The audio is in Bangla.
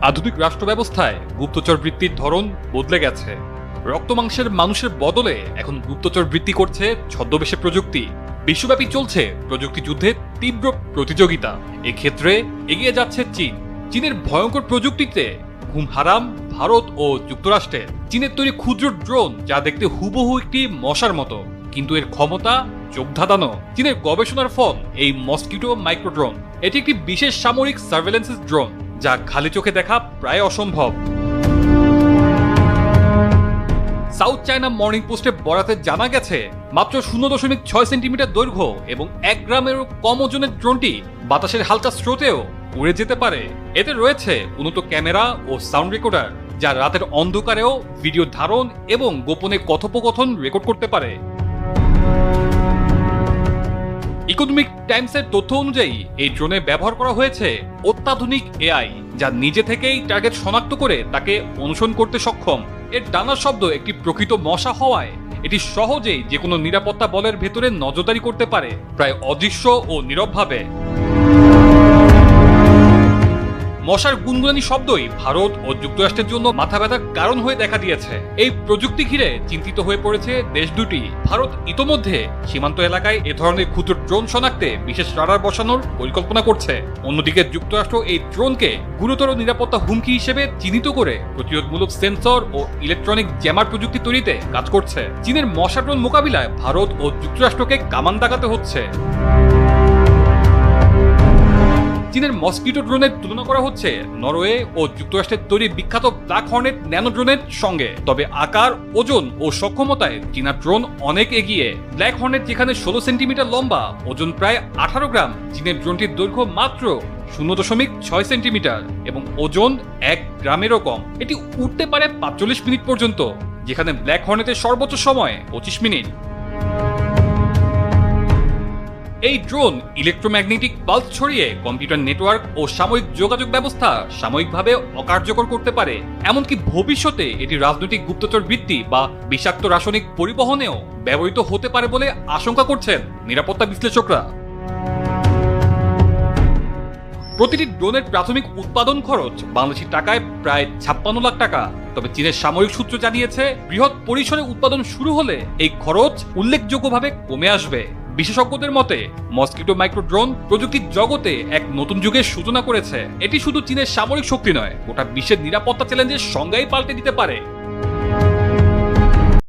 আধুনিক রাষ্ট্র ব্যবস্থায় গুপ্তচর বৃত্তির ধরন বদলে গেছে। রক্তমাংসের মানুষের বদলে এখন গুপ্তচর বৃত্তি করছে ছদ্মবেশে প্রযুক্তি। বিশ্বব্যাপী চলছে প্রযুক্তি যুদ্ধের তীব্র প্রতিযোগিতা। এক্ষেত্রে এগিয়ে যাচ্ছে চীন। চীনের ভয়ঙ্কর প্রযুক্তিতে ঘুম হারাম ভারত ও যুক্তরাষ্ট্রের। চীনের তৈরি ক্ষুদ্র ড্রোন, যা দেখতে হুবহু একটি মশার মতো, কিন্তু এর ক্ষমতা চোখ ধাঁধানো। চীনের গবেষণার ফল এই মসকিটো মাইক্রো ড্রোন। এটি একটি বিশেষ সামরিক সার্ভেলেন্স ড্রোন, যা খালি চোখে দেখা প্রায় অসম্ভব। সাউথ চায়না মর্নিং পোস্টে বরাতে জানা গেছে, মাত্র 0.6 সেন্টিমিটার দৈর্ঘ্য এবং 1 গ্রামেরও কম ওজনের ড্রোনটি বাতাসের হালকা স্রোতেও উড়ে যেতে পারে। এতে রয়েছে উন্নত ক্যামেরা ও সাউন্ড রেকর্ডার, যা রাতের অন্ধকারেও ভিডিও ধারণ এবং গোপনে কথোপকথন রেকর্ড করতে পারে। ইকোনমিক টাইমসের তথ্য অনুযায়ী এই ড্রোনে ব্যবহার করা হয়েছে অত্যাধুনিক এআই, যা নিজে থেকেই টার্গেট শনাক্ত করে তাকে অনুসরণ করতে সক্ষম। এর ডানার শব্দ একটি প্রকৃত মশা হওয়ায় এটি সহজেই যে কোনো নিরাপত্তা বলের ভেতরে নজরদারি করতে পারে, প্রায় অদৃশ্য ও নীরবভাবে। মশার গুনগুনানি শব্দই ভারত ও যুক্তরাষ্ট্রের জন্য মাথা ব্যথার কারণ হয়ে দেখা দিয়েছে। এই প্রযুক্তি ঘিরে চিন্তিত হয়ে পড়েছে দেশ দুটি। ভারত ইতোমধ্যে সীমান্ত এলাকায় এ ধরনের ক্ষুদ্র ড্রোন শনাক্তে বিশেষ রাডার বসানোর পরিকল্পনা করছে। অন্যদিকে যুক্তরাষ্ট্র এই ড্রোনকে গুরুতর নিরাপত্তা হুমকি হিসেবে চিহ্নিত করে প্রতিরোধমূলক সেন্সর ও ইলেকট্রনিক জ্যামার প্রযুক্তি তৈরিতে কাজ করছে। চীনের মশা ড্রোন মোকাবিলায় ভারত ও যুক্তরাষ্ট্রকে কামান দাগাতে হচ্ছে। চীনের মসকিটো ড্রোনের তুলনা করা হচ্ছে নরওয়ে ও যুক্তরাষ্ট্রের তৈরি বিখ্যাত ব্ল্যাক হর্নেট ন্যানো ড্রোনের সঙ্গে। তবে আকার, ওজন ও সক্ষমতায় চীনা ড্রোন অনেক এগিয়ে। ব্ল্যাক হর্নেট যেখানে 16 সেন্টিমিটার লম্বা, ওজন প্রায় 18 গ্রাম, চীনের ড্রোনটির দৈর্ঘ্য মাত্র 0.6 সেন্টিমিটার এবং ওজন 1 গ্রামেরও কম। এটি উঠতে পারে 45 মিনিট পর্যন্ত, যেখানে ব্ল্যাক হর্নেটের সর্বোচ্চ সময় 25 মিনিট। এই ড্রোন ইলেকট্রোম্যাগনেটিক পালস ছড়িয়ে কম্পিউটার নেটওয়ার্ক ও সাময়িক যোগাযোগ ব্যবস্থা সাময়িকভাবে অকার্যকর করতে পারে। এমনকি ভবিষ্যতে এটি রাজনৈতিক গুপ্তচর বৃত্তি বা বিষাক্ত রাসায়নিক পরিবহনেও ব্যবহৃত হতে পারে বলে আশঙ্কা করছেন নিরাপত্তা বিশ্লেষকরা। প্রতিটি ড্রোনের প্রাথমিক উৎপাদন খরচ বাংলাদেশি টাকায় প্রায় 56 লাখ টাকা। তবে চীনের সামরিক সূত্র জানিয়েছে, বৃহৎ পরিসরে উৎপাদন শুরু হলে এই খরচ উল্লেখযোগ্যভাবে কমে আসবে। বিশেষজ্ঞদের মতে মসকিটো মাইক্রো ড্রোন প্রযুক্তির জগতে এক নতুন যুগের সূচনা করেছে। এটি শুধু চীনের সামরিক শক্তি নয়, গোটা বিশ্বের নিরাপত্তা চ্যালেঞ্জের সংজ্ঞাই পাল্টে দিতে পারে।